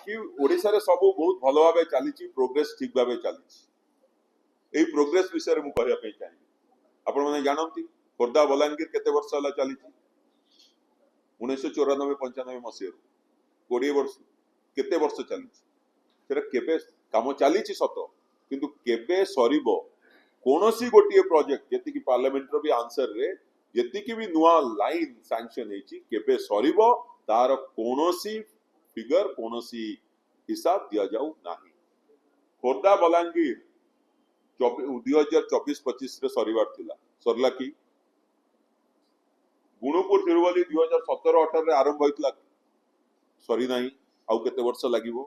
बाकी ओडिशा रे सब बहुत भल भाव चली प्रोग्रेस ठीक भाव चली प्रोग्रेस विषय में कहवाई चाहिए आपण मैंने जानती खोर्धा बलांगीर केते वर्ष है चली 1994-95 मसीह 20 वर्ष केते वर्ष चली केबे काम चली सत किंतु केबे सरीबो कोनोसी गोटे प्रोजेक्ट जति पार्लियामेंट रो भी आंसर रे जति भी नुआ लाइन सैंक्शन हेची केबे सरीबो तार कोनोसी फिगर कोनोसी हिसाब दिया जाऊ नाही खोर्धा बलांगीर 2024-25 रे सरीवार थिला सरला की गुणुपुर तिरुवली 2017-18 रे आरंभ होइतला सरी नाही आउ केते वर्ष लागिवो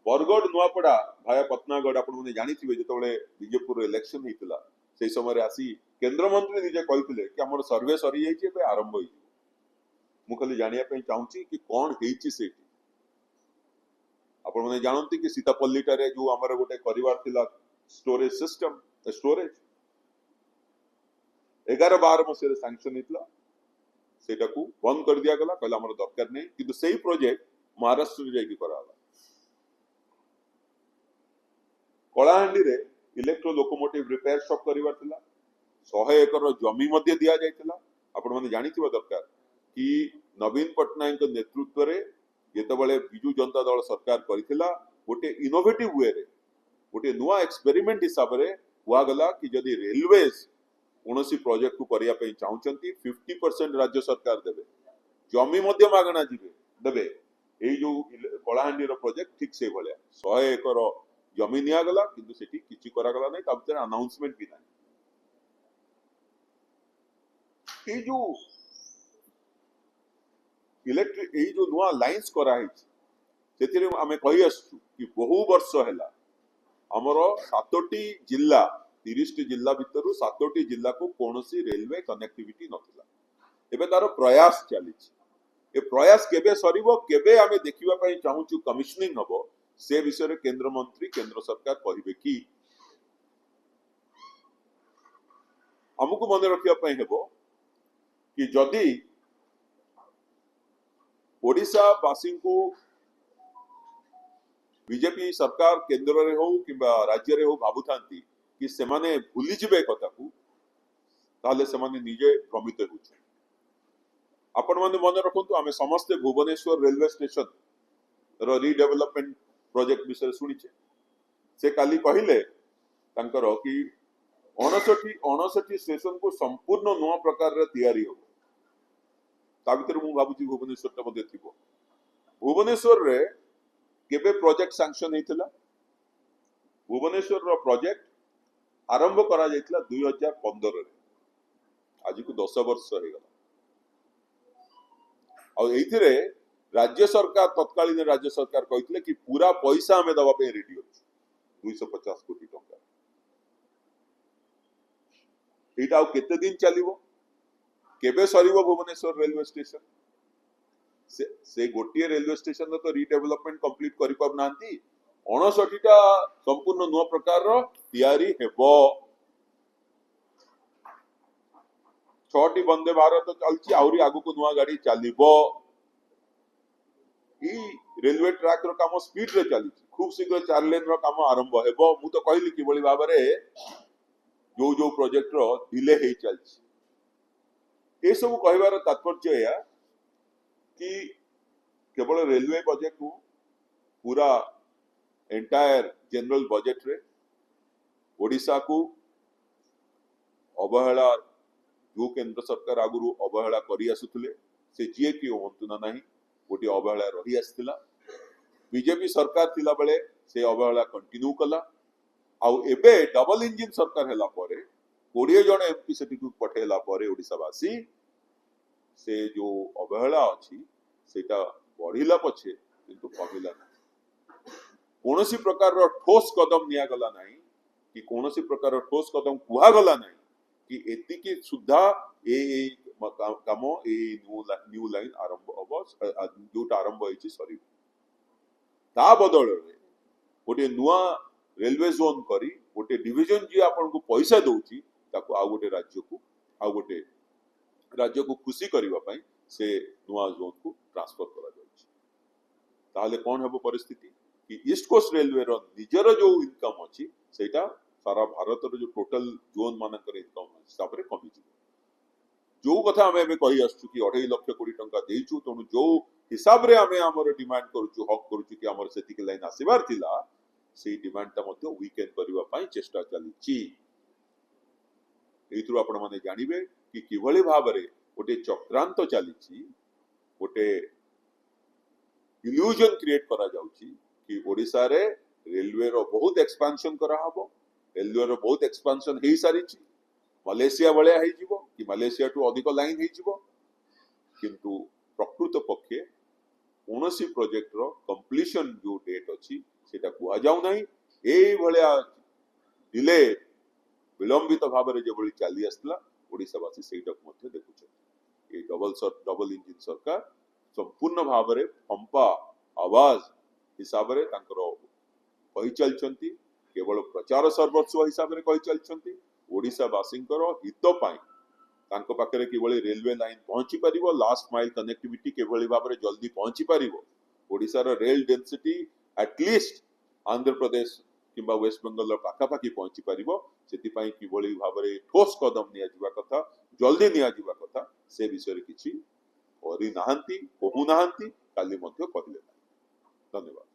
बरगढ़ नुआपड़ा भाया पटनागढ़ आपण माने जानिथिबे जेतबेले बीजेपुर इलेक्शन हेतिला से समय आसी केंद्र मंत्री निजे कहिथिले कि हमर सर्वे सरी जाइछि बे आरंभ होई मु खाली जानिया पे चाहूची कि कोन हेछि सेठी आपण माने जानंती कि सीतापल्ली टारे जो हमर गोटे परिवार थिला स्टोरेज सिस्टम स्टोरेज 11-12 मसीह सैंक्शन हेतिला सेटा को बंद कर दिया गला कहला हमर दरकार नै किंतु सेही प्रोजेक्ट महाराष्ट्र रे जाई कराला कलाहांडी रे इलेक्ट्रो लोकोमोटिव रिपेयर शॉप करिवार थिला 100 एकर जमी मध्ये दिया जायतिला आपण माने जानिथिबा दरकार कि नवीन पटनायक नेतृत्व रे जेतबेले बिजू जनता दल सरकार करिथिला गोटे इनोवेटिव वे रे गोटे नुआ एक्सपेरिमेंट हिसाब रे हुआ गला कि जदि रेलवेज कोनोसी प्रोजेक्ट को करिया पे चाहउचंती 50% राज्य सरकार देबे जमी मध्ये मागणा जिवे देबे एई जो कलाहांडी रो प्रोजेक्ट ठीक से भलिया 100 एकर जमी निया गला किंतु सेठी किछि करा गला नै तबते अनाउंसमेंट भी नै ए जो इलेक्ट्रिक ए जो नुआ लाइन्स करा हिच सेथिरे आमे कहि आसु कि बहु वर्ष हैला हमरो 7टी जिल्ला 30टी जिल्ला भितरु 7टी जिल्ला को कोनोसी रेलवे कनेक्टिविटी नथिला एबे तारो प्रयास चली ए प्रयास केबे सरीबो केबे आमे देखिबा पई चाहूचु कमिशनिंग हबो से विषय रे केंद्र मंत्री केंद्र सरकार कहिबे कि हमकु मन रखिया पई हेबो कि जदी ओडिशा वासी को बीजेपी सरकार केंद्र रे हो किबा राज्य रे हो भाबुथांती कि सेमाने भूली जिबे कथा को ताले सेमाने निजे भ्रमित होछ आपण माने मन रखंतु आमे समस्त भुवनेश्वर रेलवे स्टेशन रो रीडेवलपमेंट प्रोजेक्ट विषय सुनिचे से काली कहिले तांकर कि 59 स्टेशन को संपूर्ण नवा प्रकार रे तयारी हो ता भीतर मु भाबुची भुवनेश्वर ता मध्ये थिबो भुवनेश्वर रे केबे प्रोजेक्ट सैंक्शन हेतिला भुवनेश्वर रो प्रोजेक्ट आरंभ करा जायतिला 2015 रे आज को 10 वर्ष हो गला और एथिरे राज्य सरकार तत्कालीन राज्य सरकार कहितले कि पूरा पैसा हमें दवा पे रेडी अछि 250 कोटी टका एटा केते दिन चलिबो केबे सरीबो भुवनेश्वर रेलवे स्टेशन से गोटिए रेलवे स्टेशन तो रीडेवलपमेंट कंप्लीट करि पार नांती 59टा संपूर्ण नुआ प्रकार रो तयारी हेबो 6टी वंदे भारत चलची आउरी आगु को नुआ गाड़ी चलिबो ई रेलवे ट्रैक रो काम स्पीड रे चली खूब शीघ्र 4 लेन रो काम आरंभ हेबो मु तो कहली कि बळी बाबरे जो जो प्रोजेक्ट रो डिले हे चलची ए सब कहबार तात्पर्य या कि केवल रेलवे बजट को पूरा एंटायर जनरल बजट रे ओडिशा को अवहेला जो केंद्र सरकार आगुरु अवहेला करि आसुतले से जे कि होंतु ना नाही गोटे अवहेला रही आसतिला बीजेपी सरकार थिला बेले से अवहेला कंटिन्यू कला आउ एबे डबल इंजन सरकार हैला परे 20 जन एमपी सेठी को पठेला परे ओडिसा वासी से जो अवहेला अछि सेटा बढ़िला पछे किंतु कमिला नहीं कोनोसी प्रकार रो ठोस कदम निया गला नहीं कि कोनोसी प्रकार रो ठोस कदम कुहा गला नहीं कि एति की सुद्धा ए कामो ए न्यू लाइन आरंभ हबो जोटा आरंभ होइछि सरी ता बदल रे गोटे नुआ रेलवे जोन करी गोटे डिवीजन जी आपन को पैसा दउची ताको आ गोटे राज्य को खुशी करबा पई से नुआ जोन को ट्रांसफर करा जाउछि ताहले कौन हेबो परिस्थिति कि ईस्ट कोस्ट रेलवे रो निजर जो इनकम अछि सेटा सारा भारत रो जो टोटल जोन मानकर इनकम हिसाब रे कमी जिवो जो कथा आमे एबे कहि आसछु कि 2.5 लाख कोटी टंका देइछु तणु जो हिसाब रे आमे हमर डिमांड करूछु हक करूछु कि हमर सेतिक लाइन आसीबार थिला सेई डिमांड ता मध्ये वीकेंड करिवा पई चेष्टा चलीछि एइथुर आपण माने जानिबे कि किभଳି भाबरे गोटे चक्रांत चलीछि गोटे इल्यूजन क्रिएट करा जाउछि कि ओडिसा रे रेलवे रो बहुत एक्सपेंशन करा हबो रेलवे रो बहुत एक्सपेंशन हेई सारिछि मलेशिया भलिया हेई जिवो कि मलेशिया टू अधिक लाइन हेई जिवो किंतु प्रकृत पक्षे कौनसी प्रोजेक्ट रो कंप्लीशन जो डेट अछि सेटा कुआ जाउ नाही एई भलिया डिले विलंबित भाव में जो चली आसला ओडिशावासी सेटा मध्ये देखुछन ए डबल इंजिन सरकार संपूर्ण भाव में फंपा आवाज हिसाब रे तांकर कहि चलछंती केवल प्रचार सर्वस्व हिसाब रे कहि चलछंती ओडिशावासींकर हित पाई तांको पाखरे किभଳି रेलवे लाइन पहुंची परिबो लास्ट माइल कनेक्टिविटी केभଳି भाव में जल्दी पहुंची परिबो ओडिसा रो rail density at least Andhra Pradesh किंबा वेस्ट बेंगल पाखापाखि पहुंची पारिबो सेतिपाई किभଳି भाବରେ ठोस कदम नियाजिबा कथा जल्दी नियाजिबा कथा से विषय किछि करि नाहंती कहू नाहंती काली मध्य कहले धन्यवाद।